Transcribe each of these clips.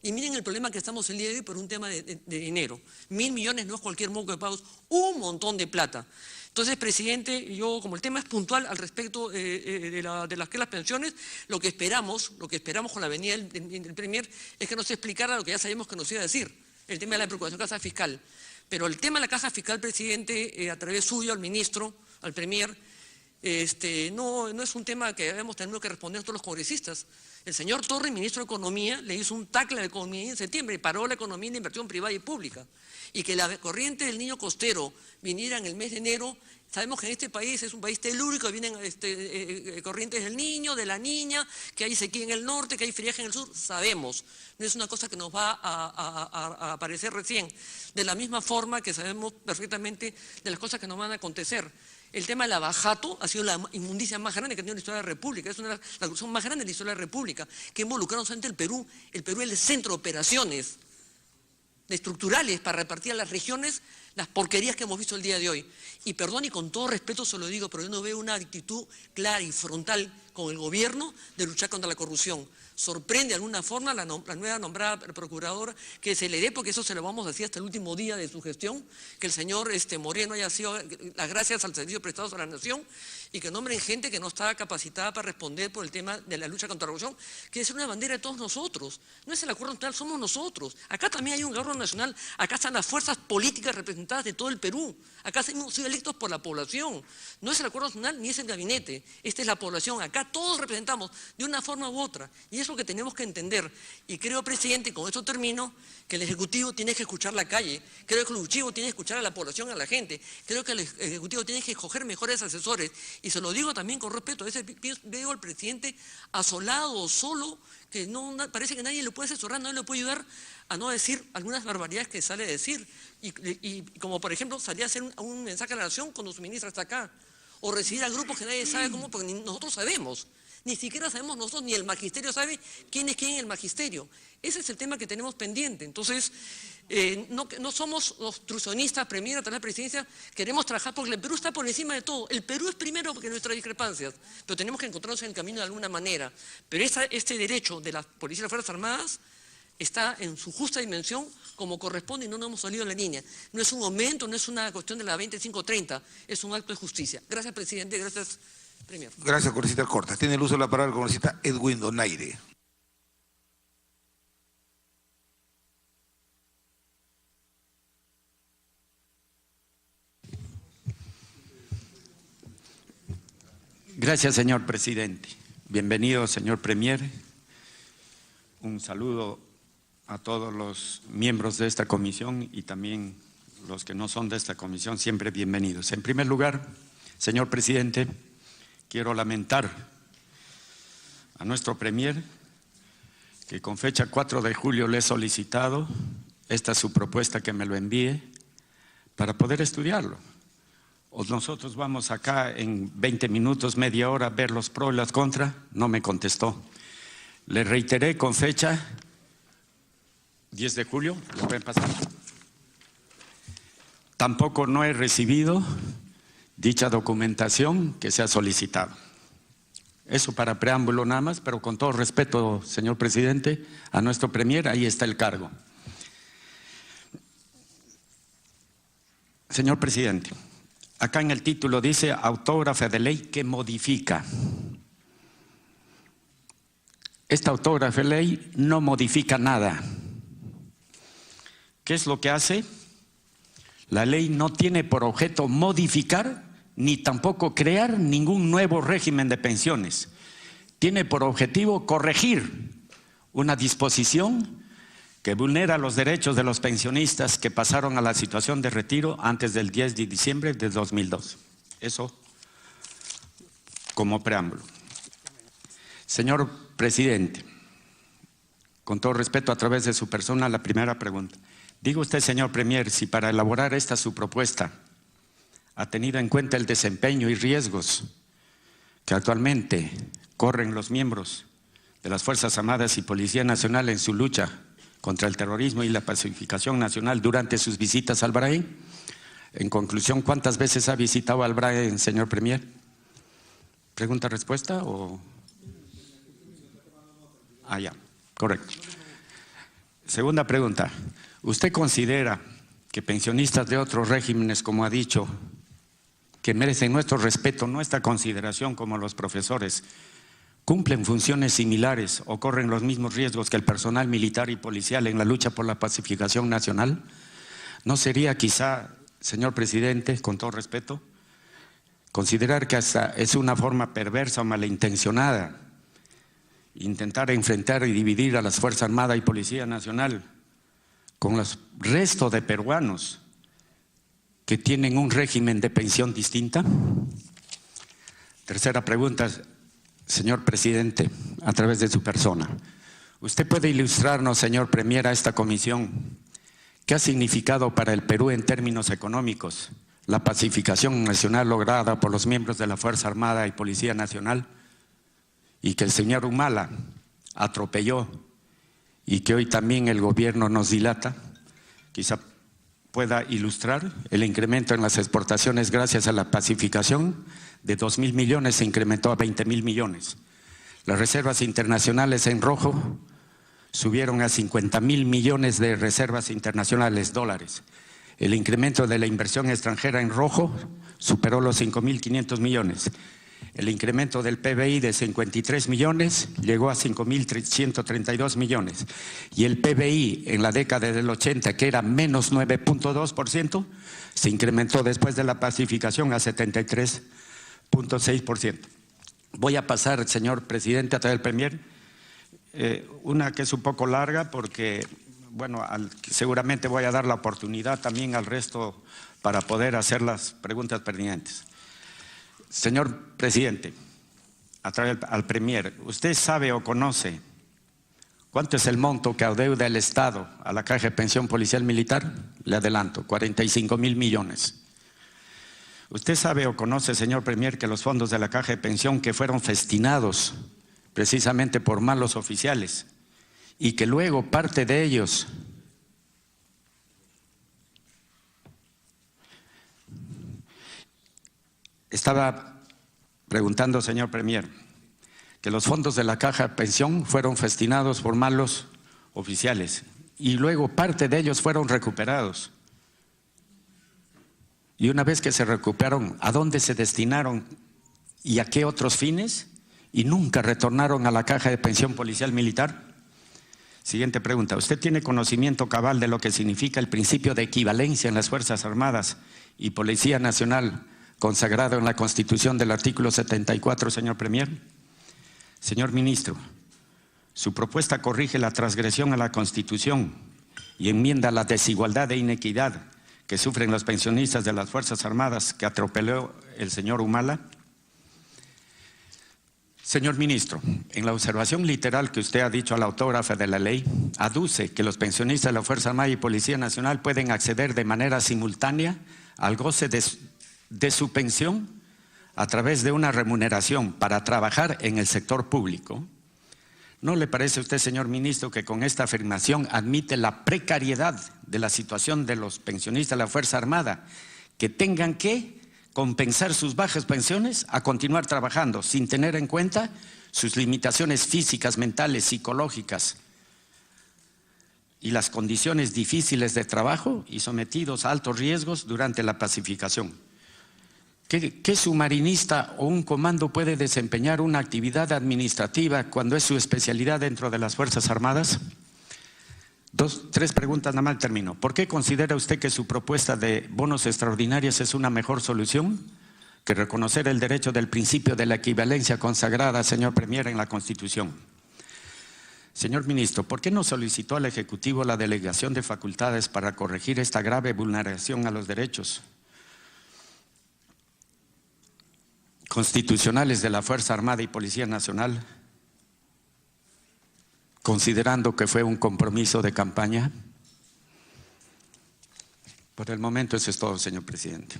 Y miren el problema que estamos el día de hoy por un tema de dinero. 1.000 millones no es cualquier moco de pagos, un montón de plata. Entonces, presidente, yo, como el tema es puntual al respecto de las pensiones, lo que esperamos con la venida del Premier es que nos explicara lo que ya sabemos que nos iba a decir, el tema de la preocupación de la caja fiscal. Pero el tema de la caja fiscal, presidente, a través suyo, al ministro, al Premier, no es un tema que habíamos tenido que responder todos los congresistas. El señor Torres, ministro de Economía, le hizo un tackle a la economía en septiembre y paró la economía de inversión privada y pública. Y que la corriente del niño costero viniera en el mes de enero, sabemos que en este país es un país telúrico, vienen corrientes del niño, de la niña, que hay sequía en el norte, que hay friaje en el sur, sabemos. No es una cosa que nos va a aparecer recién. De la misma forma que sabemos perfectamente de las cosas que nos van a acontecer. El tema del abajato ha sido la inmundicia más grande que ha tenido la historia de la República, es la corrupción más grande de la historia de la República, que involucró no solamente el Perú es el centro de operaciones estructurales para repartir a las regiones las porquerías que hemos visto el día de hoy. Y perdón, y con todo respeto se lo digo, pero yo no veo una actitud clara y frontal con el gobierno de luchar contra la corrupción. Sorprende de alguna forma la nueva nombrada procuradora que se le dé, porque eso se lo vamos a decir hasta el último día de su gestión, que el señor Moreno haya sido las gracias al servicio prestado a la nación y que nombren gente que no está capacitada para responder por el tema de la lucha contra la corrupción, que es una bandera de todos nosotros. No es el acuerdo nacional, somos nosotros. Acá también hay un acuerdo nacional, acá están las fuerzas políticas representadas de todo el Perú, acá hemos sido electos por la población. No es el acuerdo nacional ni es el gabinete, esta es la población. Acá todos representamos de una forma u otra y es lo que tenemos que entender. Y creo, presidente, y con esto termino, que el Ejecutivo tiene que escuchar la calle, creo que el Ejecutivo tiene que escuchar a la población, a la gente, creo que el Ejecutivo tiene que escoger mejores asesores. Y se lo digo también con respeto, a veces veo al presidente asolado, solo, que no parece que nadie le puede asesorar, nadie le puede ayudar a no decir algunas barbaridades que sale a decir. Y como por ejemplo, salir a hacer un mensaje a la nación cuando su ministra está acá, o recibir a grupos que nadie sabe cómo, porque ni nosotros sabemos. Ni siquiera sabemos nosotros, ni el magisterio sabe quién es quién en el magisterio. Ese es el tema que tenemos pendiente. Entonces, no somos obstruccionistas, Premier, a través de la presidencia, queremos trabajar porque el Perú está por encima de todo. El Perú es primero porque nuestras discrepancias, pero tenemos que encontrarnos en el camino de alguna manera. Pero este derecho de la Policía y las Fuerzas Armadas está en su justa dimensión como corresponde y no nos hemos salido de la línea. No es un aumento, no es una cuestión de la 25-30, es un acto de justicia. Gracias, presidente, gracias, Premier. Gracias, congresista Corta. Tiene el uso de la palabra el congresista Edwin Donaire. Gracias, señor presidente. Bienvenido, señor Premier. Un saludo a todos los miembros de esta comisión y también los que no son de esta comisión, siempre bienvenidos. En primer lugar, señor presidente, quiero lamentar a nuestro Premier que con fecha 4 de julio le he solicitado esta su propuesta que me lo envíe para poder estudiarlo. O nosotros vamos acá en 20 minutos, media hora, a ver los pros y las contras. No me contestó. Le reiteré con fecha 10 de julio, ¿lo pueden pasar? Tampoco no he recibido dicha documentación que se ha solicitado. Eso para preámbulo nada más, pero con todo respeto, señor presidente, a nuestro Premier, ahí está el cargo. Señor presidente, acá en el título dice autógrafa de ley que modifica. Esta autógrafa de ley no modifica nada. ¿Qué es lo que hace? La ley no tiene por objeto modificar ni tampoco crear ningún nuevo régimen de pensiones. Tiene por objetivo corregir una disposición que vulnera los derechos de los pensionistas que pasaron a la situación de retiro antes del 10 de diciembre de 2002. Eso como preámbulo. Señor presidente, con todo respeto a través de su persona, la primera pregunta. Diga usted, señor Premier, si para elaborar esta su propuesta ha tenido en cuenta el desempeño y riesgos que actualmente corren los miembros de las Fuerzas Armadas y Policía Nacional en su lucha contra el terrorismo y la pacificación nacional durante sus visitas al Brain. En conclusión, ¿cuántas veces ha visitado al Brain, señor Premier? ¿Pregunta-respuesta o...? Ah, ya, correcto. Segunda pregunta. ¿Usted considera que pensionistas de otros regímenes, como ha dicho, que merecen nuestro respeto, nuestra consideración como los profesores, cumplen funciones similares o corren los mismos riesgos que el personal militar y policial en la lucha por la pacificación nacional? ¿No sería quizá, señor presidente, con todo respeto, considerar que hasta es una forma perversa o malintencionada intentar enfrentar y dividir a las Fuerzas Armadas y Policía Nacional con los restos de peruanos que tienen un régimen de pensión distinta? Tercera pregunta, señor presidente, a través de su persona. ¿Usted puede ilustrarnos, señor Premier, a esta comisión qué ha significado para el Perú en términos económicos la pacificación nacional lograda por los miembros de la Fuerza Armada y Policía Nacional y que el señor Humala atropelló y que hoy también el gobierno nos dilata? Quizá pueda ilustrar el incremento en las exportaciones gracias a la pacificación. De 2.000 millones se incrementó a 20.000 millones. Las reservas internacionales en rojo subieron a 50.000 millones de reservas internacionales, dólares. El incremento de la inversión extranjera en rojo superó los 5.500 millones. El incremento del PBI de 53 millones llegó a 5.132 millones. Y el PBI en la década del 80, que era menos 9.2%, se incrementó después de la pacificación a 73.6%. Voy a pasar, señor presidente, a través del Premier, una que es un poco larga porque, bueno, seguramente voy a dar la oportunidad también al resto para poder hacer las preguntas pertinentes. Señor presidente, a través al Premier, ¿usted sabe o conoce cuánto es el monto que adeuda el Estado a la Caja de Pensión Policial Militar? Le adelanto, 45.000 millones. ¿Usted sabe o conoce, señor Premier, que los fondos de la Caja de Pensión que fueron festinados precisamente por malos oficiales y que luego parte de ellos estaba preguntando, señor Premier, que los fondos de la Caja de Pensión fueron festinados por malos oficiales y luego parte de ellos fueron recuperados? Y una vez que se recuperaron, ¿a dónde se destinaron y a qué otros fines? Y nunca retornaron a la Caja de Pensión Policial Militar. Siguiente pregunta. ¿Usted tiene conocimiento cabal de lo que significa el principio de equivalencia en las Fuerzas Armadas y Policía Nacional consagrado en la Constitución del artículo 74, señor Premier? Señor Ministro, su propuesta corrige la transgresión a la Constitución y enmienda la desigualdad e inequidad que sufren los pensionistas de las Fuerzas Armadas que atropelló el señor Humala. Señor Ministro, en la observación literal que usted ha dicho a la autógrafa de la ley, aduce que los pensionistas de la Fuerza Armada y Policía Nacional pueden acceder de manera simultánea al goce de su pensión a través de una remuneración para trabajar en el sector público. ¿No le parece a usted, señor Ministro, que con esta afirmación admite la precariedad de la situación de los pensionistas de la Fuerza Armada, que tengan que compensar sus bajas pensiones a continuar trabajando sin tener en cuenta sus limitaciones físicas, mentales, psicológicas y las condiciones difíciles de trabajo y sometidos a altos riesgos durante la pacificación? ¿Qué submarinista o un comando puede desempeñar una actividad administrativa cuando es su especialidad dentro de las Fuerzas Armadas? Tres preguntas, nada más termino. ¿Por qué considera usted que su propuesta de bonos extraordinarios es una mejor solución que reconocer el derecho del principio de la equivalencia consagrada, señor Premier, en la Constitución? Señor Ministro, ¿por qué no solicitó al Ejecutivo la delegación de facultades para corregir esta grave vulneración a los derechos constitucionales de la Fuerza Armada y Policía Nacional, considerando que fue un compromiso de campaña? Por el momento eso es todo, señor presidente.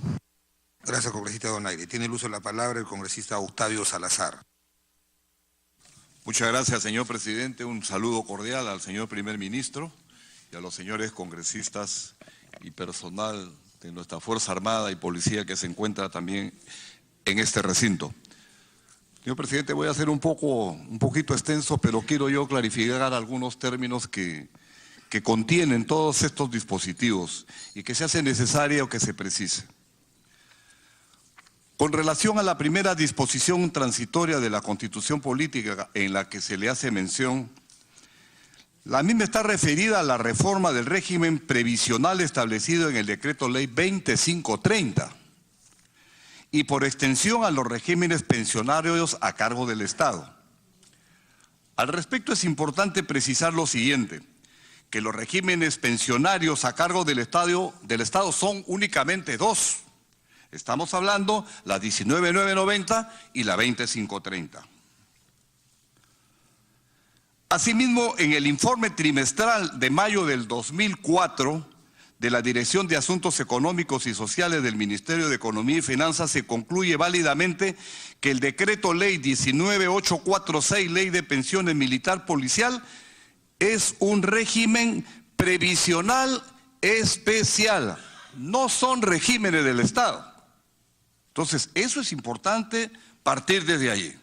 Gracias, congresista Donaire. Tiene el uso de la palabra el congresista Octavio Salazar. Muchas gracias, señor presidente. Un saludo cordial al señor primer ministro y a los señores congresistas y personal de nuestra Fuerza Armada y Policía que se encuentra también en este recinto. Señor presidente, voy a ser un poquito extenso, pero quiero yo clarificar algunos términos que que contienen todos estos dispositivos y que se hace necesario que se precise. Con relación a la primera disposición transitoria de la Constitución Política en la que se le hace mención, la misma está referida a la reforma del régimen previsional establecido en el Decreto Ley 2530 y por extensión a los regímenes pensionarios a cargo del Estado. Al respecto es importante precisar lo siguiente, que los regímenes pensionarios a cargo del Estado son únicamente dos. Estamos hablando la 19.990 y la 20.530. Asimismo, en el informe trimestral de mayo del 2004 de la Dirección de Asuntos Económicos y Sociales del Ministerio de Economía y Finanzas se concluye válidamente que el Decreto Ley 19.846, Ley de Pensiones Militar Policial, es un régimen previsional especial. No son regímenes del Estado. Entonces, eso es importante partir desde allí.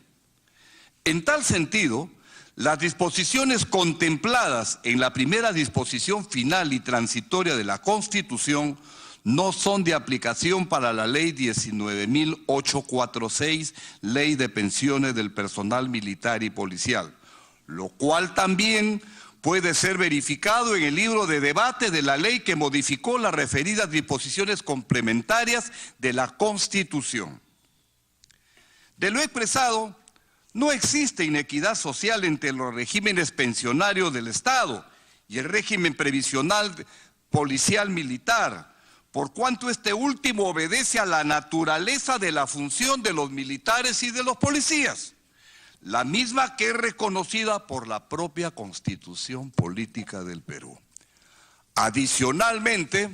En tal sentido, las disposiciones contempladas en la primera disposición final y transitoria de la Constitución no son de aplicación para la Ley 19.846, Ley de Pensiones del Personal Militar y Policial, lo cual también puede ser verificado en el libro de debate de la ley que modificó las referidas disposiciones complementarias de la Constitución. De lo expresado, no existe inequidad social entre los regímenes pensionarios del Estado y el régimen previsional policial militar, por cuanto este último obedece a la naturaleza de la función de los militares y de los policías, la misma que es reconocida por la propia Constitución Política del Perú. Adicionalmente,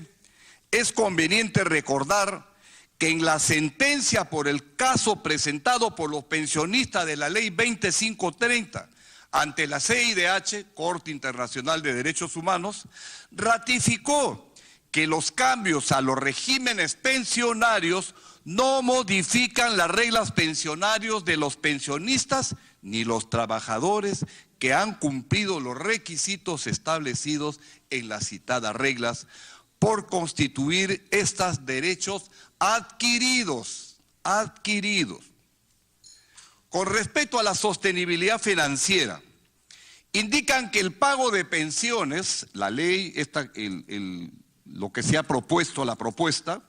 es conveniente recordar que en la sentencia por el caso presentado por los pensionistas de la Ley 2530 ante la CIDH, Corte Internacional de Derechos Humanos, ratificó que los cambios a los regímenes pensionarios no modifican las reglas pensionarios de los pensionistas ni los trabajadores que han cumplido los requisitos establecidos en las citadas reglas por constituir estos derechos adquiridos. Con respecto a la sostenibilidad financiera, indican que el pago de pensiones, la ley, lo que se ha propuesto, la propuesta,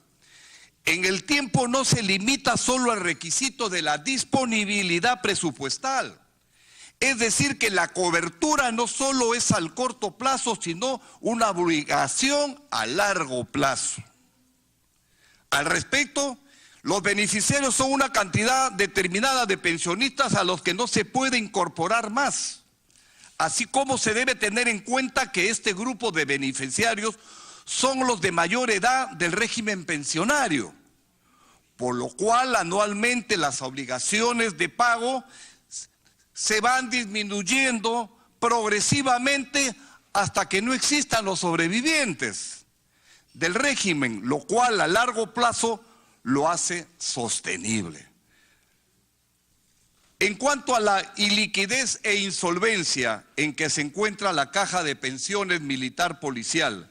en el tiempo no se limita solo al requisito de la disponibilidad presupuestal. Es decir, que la cobertura no solo es al corto plazo, sino una obligación a largo plazo. Al respecto, los beneficiarios son una cantidad determinada de pensionistas a los que no se puede incorporar más, así como se debe tener en cuenta que este grupo de beneficiarios son los de mayor edad del régimen pensionario, por lo cual anualmente las obligaciones de pago se van disminuyendo progresivamente hasta que no existan los sobrevivientes del régimen, lo cual a largo plazo lo hace sostenible. En cuanto a la iliquidez e insolvencia en que se encuentra la Caja de Pensiones Militar Policial,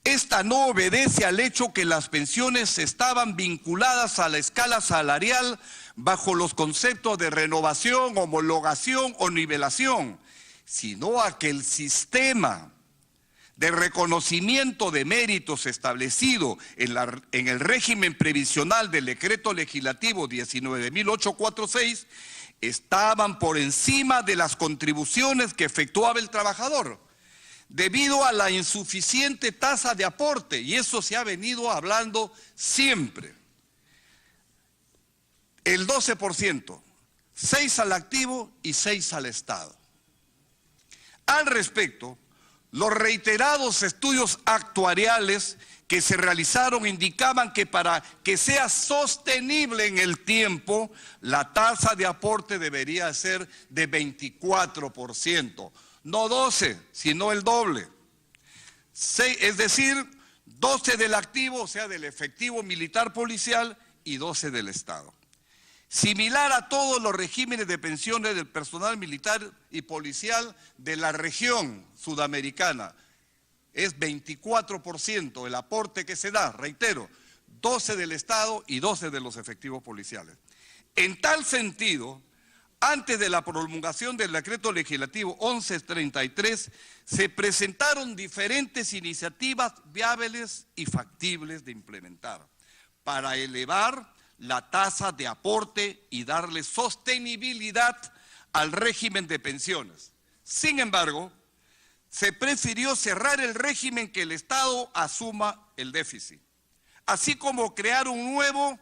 esta no obedece al hecho que las pensiones estaban vinculadas a la escala salarial bajo los conceptos de renovación, homologación o nivelación, sino a que el sistema de reconocimiento de méritos establecido en el régimen previsional del Decreto Legislativo 19.846 estaban por encima de las contribuciones que efectuaba el trabajador, debido a la insuficiente tasa de aporte, y eso se ha venido hablando siempre. El 12%, 6 al activo y 6 al Estado. Al respecto, los reiterados estudios actuariales que se realizaron indicaban que para que sea sostenible en el tiempo, la tasa de aporte debería ser de 24%. No 12, sino el doble. Es decir, 12 del activo, o sea, del efectivo militar policial, y 12 del Estado. Similar a todos los regímenes de pensiones del personal militar y policial de la región sudamericana, es 24% el aporte que se da, reitero, 12 del Estado y 12 de los efectivos policiales. En tal sentido, antes de la promulgación del decreto legislativo 1133, se presentaron diferentes iniciativas viables y factibles de implementar para elevar la tasa de aporte y darle sostenibilidad al régimen de pensiones. Sin embargo, se prefirió cerrar el régimen que el Estado asuma el déficit, así como crear un nuevo,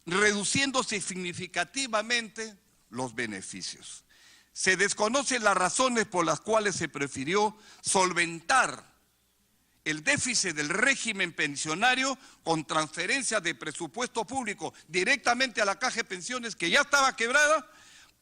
reduciéndose significativamente los beneficios. Se desconocen las razones por las cuales se prefirió solventar el déficit del régimen pensionario con transferencia de presupuesto público directamente a la Caja de Pensiones, que ya estaba quebrada.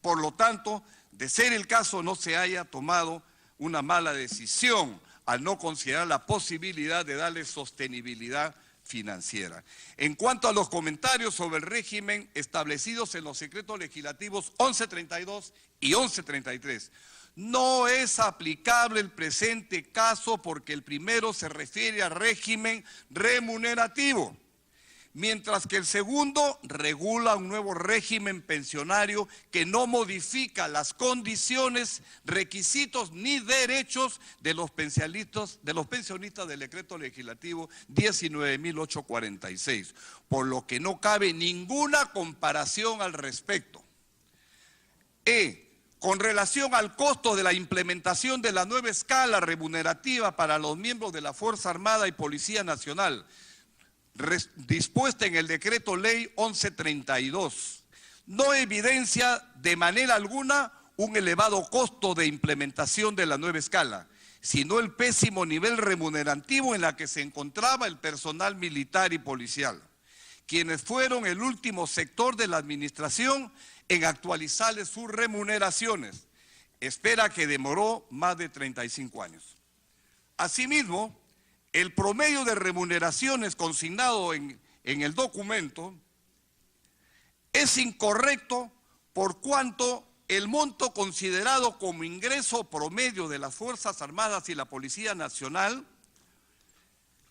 Por lo tanto, de ser el caso, no se haya tomado una mala decisión al no considerar la posibilidad de darle sostenibilidad financiera. En cuanto a los comentarios sobre el régimen establecidos en los decretos legislativos 1132 y 1133, no es aplicable el presente caso porque el primero se refiere al régimen remunerativo, mientras que el segundo regula un nuevo régimen pensionario que no modifica las condiciones, requisitos ni derechos de los pensionistas del decreto legislativo 19.846, por lo que no cabe ninguna comparación al respecto. Con relación al costo de la implementación de la nueva escala remunerativa para los miembros de la Fuerza Armada y Policía Nacional, dispuesta en el decreto ley 1132, no evidencia de manera alguna un elevado costo de implementación de la nueva escala, sino el pésimo nivel remunerativo en la que se encontraba el personal militar y policial, quienes fueron el último sector de la administración en actualizarles sus remuneraciones, espera que demoró más de 35 años. Asimismo, el promedio de remuneraciones consignado en el documento es incorrecto por cuanto el monto considerado como ingreso promedio de las Fuerzas Armadas y la Policía Nacional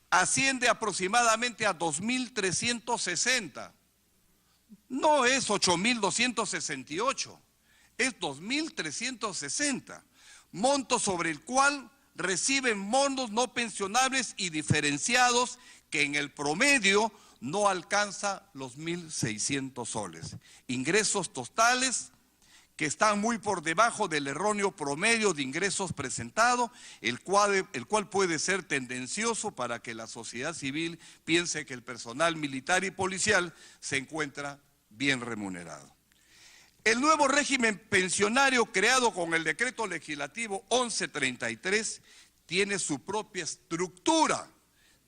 asciende aproximadamente a 2.360. No es 8.268, es 2.360, monto sobre el cual reciben bonos no pensionables y diferenciados que en el promedio no alcanza los 1.600 soles. Ingresos totales que están muy por debajo del erróneo promedio de ingresos presentado, el cual puede ser tendencioso para que la sociedad civil piense que el personal militar y policial se encuentra bien remunerado. El nuevo régimen pensionario creado con el decreto legislativo 1133 tiene su propia estructura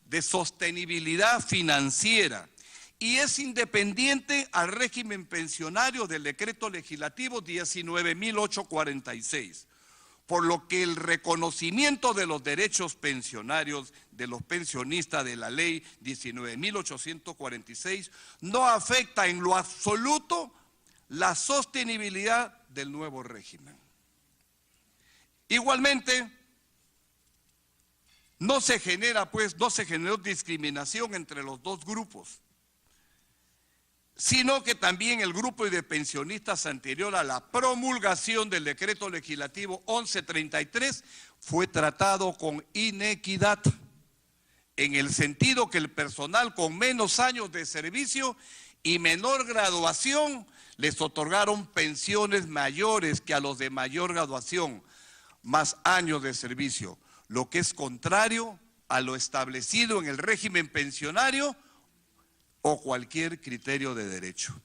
de sostenibilidad financiera y es independiente al régimen pensionario del decreto legislativo 19.846, por lo que el reconocimiento de los derechos pensionarios de los pensionistas de la ley 19.846 no afecta en lo absoluto la sostenibilidad del nuevo régimen. Igualmente, no se generó discriminación entre los dos grupos, sino que también el grupo de pensionistas anterior a la promulgación del decreto legislativo 1133 fue tratado con inequidad, en el sentido que el personal con menos años de servicio y menor graduación les otorgaron pensiones mayores que a los de mayor graduación, más años de servicio, lo que es contrario a lo establecido en el régimen pensionario o cualquier criterio de derecho.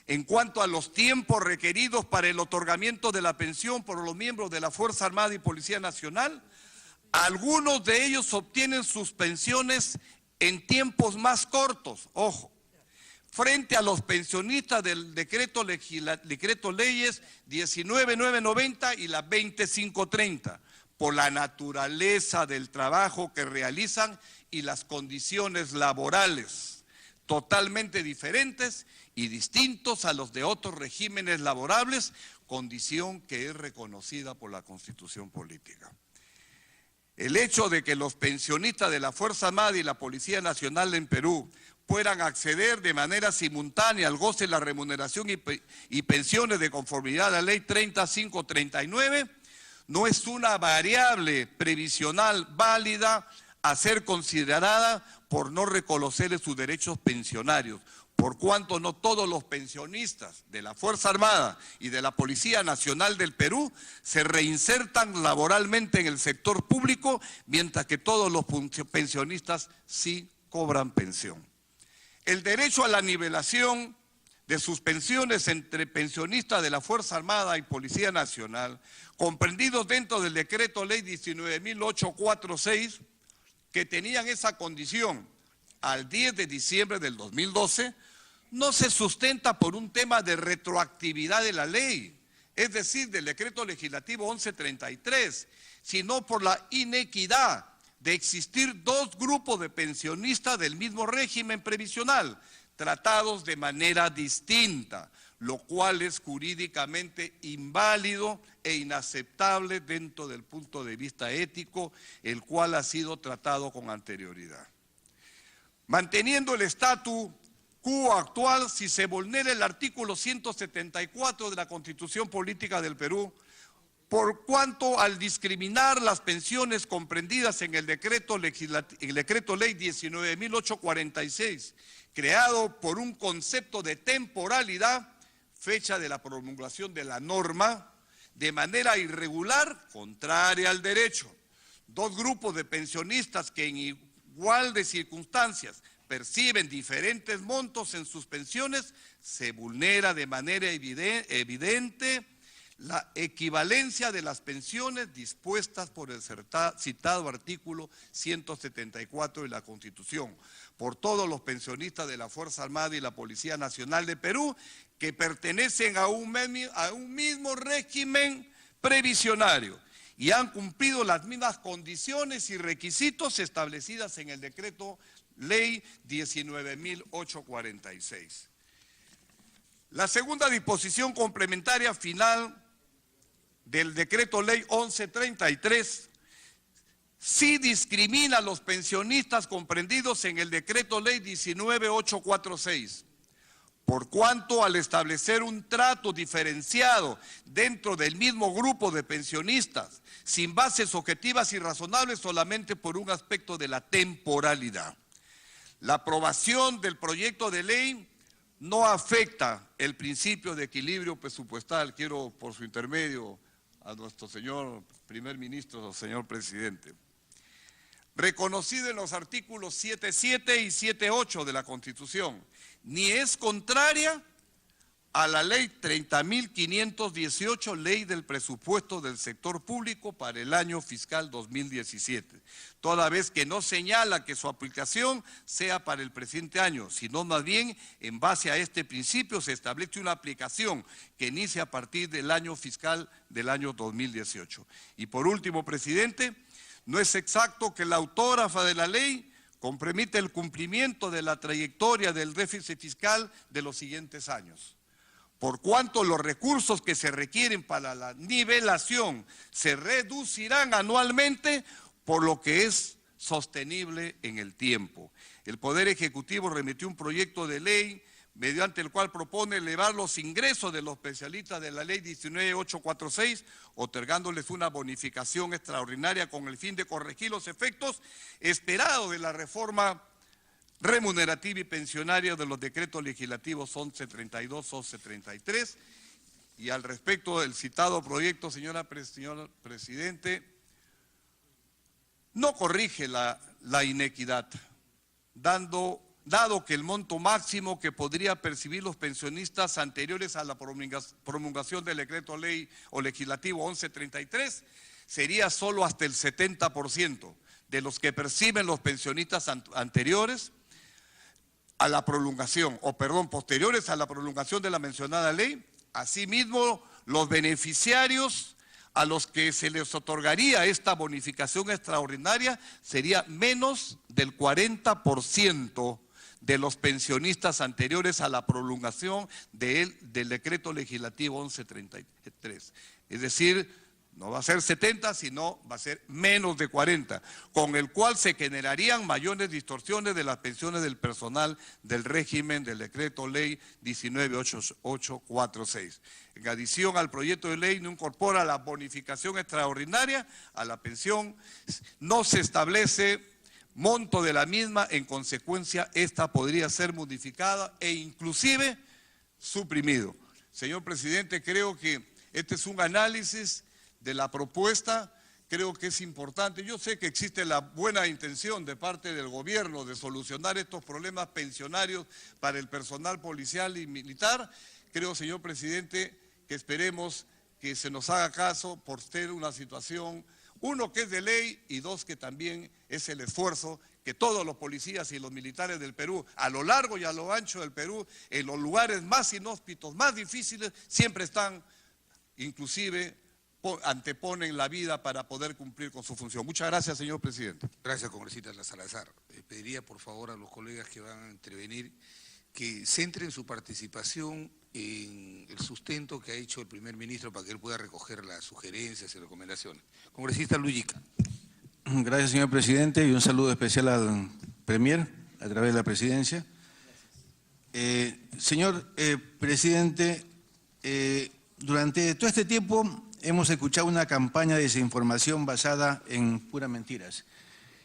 En cuanto a los tiempos requeridos para el otorgamiento de la pensión por los miembros de la Fuerza Armada y Policía Nacional, algunos de ellos obtienen sus pensiones en tiempos más cortos, ojo, frente a los pensionistas del decreto leyes 19.990 y la 20.530, por la naturaleza del trabajo que realizan y las condiciones laborales, totalmente diferentes y distintos a los de otros regímenes laborables, condición que es reconocida por la Constitución política. El hecho de que los pensionistas de la Fuerza Armada y la Policía Nacional en Perú puedan acceder de manera simultánea al goce de la remuneración y pensiones de conformidad a la Ley 3539 no es una variable previsional válida a ser considerada por no reconocerles sus derechos pensionarios, por cuanto no todos los pensionistas de la Fuerza Armada y de la Policía Nacional del Perú se reinsertan laboralmente en el sector público, mientras que todos los pensionistas sí cobran pensión. El derecho a la nivelación de sus pensiones entre pensionistas de la Fuerza Armada y Policía Nacional, comprendidos dentro del Decreto Ley 19.846, que tenían esa condición al 10 de diciembre del 2012, no se sustenta por un tema de retroactividad de la ley, es decir, del Decreto Legislativo 1133, sino por la inequidad de existir dos grupos de pensionistas del mismo régimen previsional, tratados de manera distinta, lo cual es jurídicamente inválido e inaceptable dentro del punto de vista ético, el cual ha sido tratado con anterioridad. Manteniendo el statu quo actual, si se vulnera el artículo 174 de la Constitución Política del Perú, por cuanto al discriminar las pensiones comprendidas en el Decreto Ley 19.846, creado por un concepto de temporalidad, fecha de la promulgación de la norma, de manera irregular, contraria al derecho. Dos grupos de pensionistas que en igual de circunstancias perciben diferentes montos en sus pensiones, se vulnera de manera evidente la equivalencia de las pensiones dispuestas por el citado artículo 174 de la Constitución, por todos los pensionistas de la Fuerza Armada y la Policía Nacional de Perú, que pertenecen a un mismo régimen previsionario y han cumplido las mismas condiciones y requisitos establecidas en el Decreto Ley 19.846. La segunda disposición complementaria final del Decreto Ley 1133 sí discrimina a los pensionistas comprendidos en el Decreto Ley 19.846, por cuanto al establecer un trato diferenciado dentro del mismo grupo de pensionistas, sin bases objetivas y razonables solamente por un aspecto de la temporalidad. La aprobación del proyecto de ley no afecta el principio de equilibrio presupuestal. Quiero, por su intermedio, a nuestro señor primer ministro, señor presidente, reconocido en los artículos 7.7 y 7.8 de la Constitución, ni es contraria a la Ley 30.518, Ley del Presupuesto del Sector Público para el año fiscal 2017, toda vez que no señala que su aplicación sea para el presente año, sino más bien en base a este principio se establece una aplicación que inicia a partir del año fiscal del año 2018. Y por último, presidente, no es exacto que la autógrafa de la ley compromete el cumplimiento de la trayectoria del déficit fiscal de los siguientes años, por cuanto los recursos que se requieren para la nivelación se reducirán anualmente, por lo que es sostenible en el tiempo. El Poder Ejecutivo remitió un proyecto de ley mediante el cual propone elevar los ingresos de los especialistas de la Ley 19.846, otorgándoles una bonificación extraordinaria con el fin de corregir los efectos esperados de la reforma remunerativa y pensionaria de los decretos legislativos 1132, 1133. Y al respecto del citado proyecto, señor presidente, no corrige la inequidad, dado que el monto máximo que podría percibir los pensionistas anteriores a la promulgación del decreto ley o legislativo 1133 sería solo hasta el 70% de los que perciben los pensionistas anteriores a la prolongación, posteriores a la prolongación de la mencionada ley. Asimismo, los beneficiarios a los que se les otorgaría esta bonificación extraordinaria sería menos del 40% de los pensionistas anteriores a la prolongación del decreto legislativo 1133. Es decir, No va a ser 70, sino va a ser menos de 40, con el cual se generarían mayores distorsiones de las pensiones del personal del régimen del decreto ley 198846. En adición al proyecto de ley no incorpora la bonificación extraordinaria a la pensión, no se establece monto de la misma, en consecuencia esta podría ser modificada e inclusive suprimido. Señor presidente, creo que este es un análisis de la propuesta, creo que es importante. Yo sé que existe la buena intención de parte del gobierno de solucionar estos problemas pensionarios para el personal policial y militar. Creo, señor presidente, que esperemos que se nos haga caso por ser una situación, uno, que es de ley, y dos, que también es el esfuerzo que todos los policías y los militares del Perú, a lo largo y a lo ancho del Perú, en los lugares más inhóspitos, más difíciles, siempre están, inclusive anteponen la vida para poder cumplir con su función. Muchas gracias, señor presidente. Gracias, congresista Salazar. Pediría por favor a los colegas que van a intervenir que centren su participación en el sustento que ha hecho el primer ministro para que él pueda recoger las sugerencias y recomendaciones. Congresista Lujica. Gracias, señor presidente, y un saludo especial al Premier a través de la presidencia. Señor presidente, durante todo este tiempo hemos escuchado una campaña de desinformación basada en puras mentiras.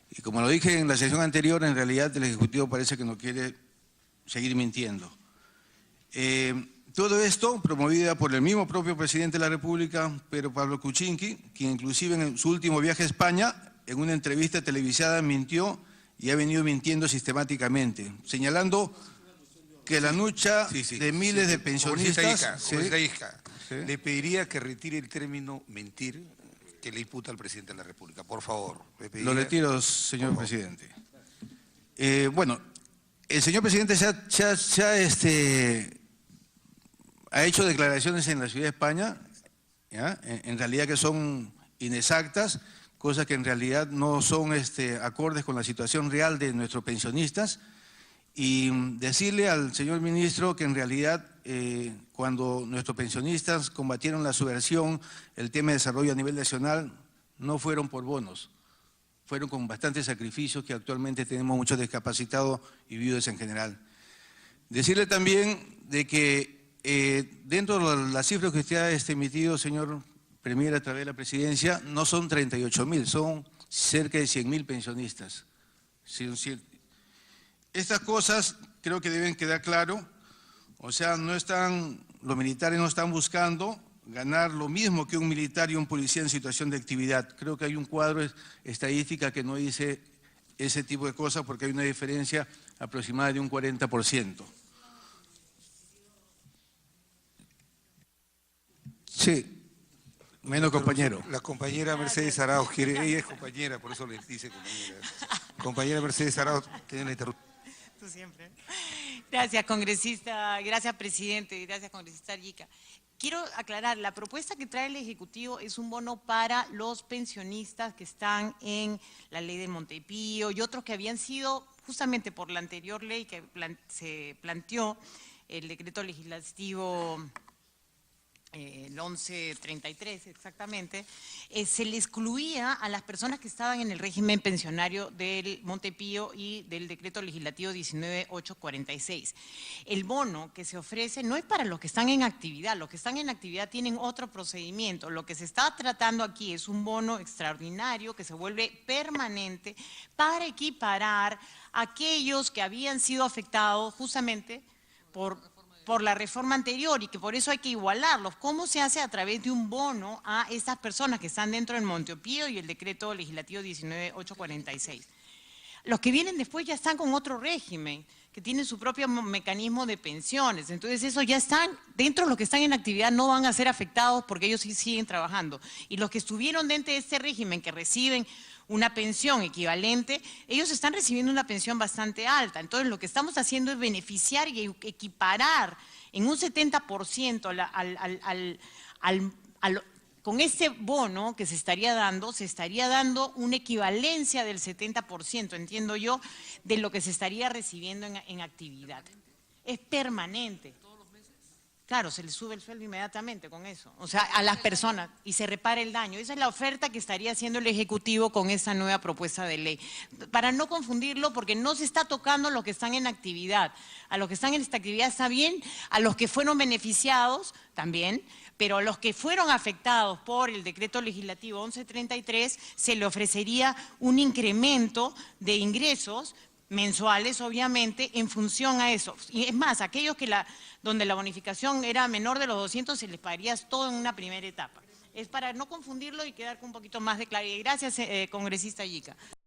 Y como lo dije en la sesión anterior, en realidad el Ejecutivo parece que no quiere seguir mintiendo. Todo esto promovida por el mismo propio presidente de la República, Pedro Pablo Kuczynski, quien inclusive en su último viaje a España, en una entrevista televisada, mintió y ha venido mintiendo sistemáticamente, señalando que la lucha de miles de pensionistas… Congresista Isca, le pediría que retire el término mentir que le imputa al presidente de la República. Por favor. Lo retiro, señor presidente. Bueno, el señor presidente ha hecho declaraciones en la ciudad de España, ¿ya? En realidad que son inexactas, cosas que en realidad no son acordes con la situación real de nuestros pensionistas, y decirle al señor ministro que en realidad cuando nuestros pensionistas combatieron la subversión, el tema de desarrollo a nivel nacional, no fueron por bonos, fueron con bastantes sacrificios que actualmente tenemos muchos discapacitados y viudas en general. Decirle también de que dentro de las cifras que usted ha emitido, señor Premier, a través de la presidencia, no son 38.000, son cerca de 100.000 pensionistas. Estas cosas creo que deben quedar claro, o sea, los militares no están buscando ganar lo mismo que un militar y un policía en situación de actividad. Creo que hay un cuadro estadística que no dice ese tipo de cosas porque hay una diferencia aproximada de un 40%. Sí, menos compañero. La compañera Mercedes Arauz quiere, ella es compañera, por eso le dice compañera. Compañera Mercedes Arauz, tiene la interrupción. Tú siempre. Gracias, congresista, gracias, presidente, gracias, congresista Yica. Quiero aclarar, la propuesta que trae el Ejecutivo es un bono para los pensionistas que están en la ley de Montepío y otros que habían sido, justamente por la anterior ley que se planteó, el decreto legislativo el 1133 exactamente, se le excluía a las personas que estaban en el régimen pensionario del Montepío y del decreto legislativo 19846. El bono que se ofrece no es para los que están en actividad, los que están en actividad tienen otro procedimiento. Lo que se está tratando aquí es un bono extraordinario que se vuelve permanente para equiparar a aquellos que habían sido afectados justamente por la reforma anterior y que por eso hay que igualarlos. ¿Cómo se hace? A través de un bono a estas personas que están dentro del Montepío y el decreto legislativo 19846. Los que vienen después ya están con otro régimen, que tienen su propio mecanismo de pensiones. Entonces, esos ya están, dentro de los que están en actividad no van a ser afectados porque ellos sí siguen trabajando. Y los que estuvieron dentro de este régimen, que reciben una pensión equivalente, ellos están recibiendo una pensión bastante alta. Entonces, lo que estamos haciendo es beneficiar y equiparar en un 70% con este bono que se estaría dando una equivalencia del 70%, entiendo yo, de lo que se estaría recibiendo en actividad. Es permanente. Claro, se les sube el sueldo inmediatamente con eso, o sea, a las personas, y se repara el daño. Esa es la oferta que estaría haciendo el Ejecutivo con esta nueva propuesta de ley. Para no confundirlo, porque no se está tocando a los que están en actividad. A los que están en esta actividad está bien, a los que fueron beneficiados también, pero a los que fueron afectados por el decreto legislativo 1133 se le ofrecería un incremento de ingresos mensuales, obviamente, en función a eso. Y es más, aquellos que donde la bonificación era menor de los 200, se les pagaría todo en una primera etapa. Es para no confundirlo y quedar con un poquito más de claridad. Gracias, congresista Yica.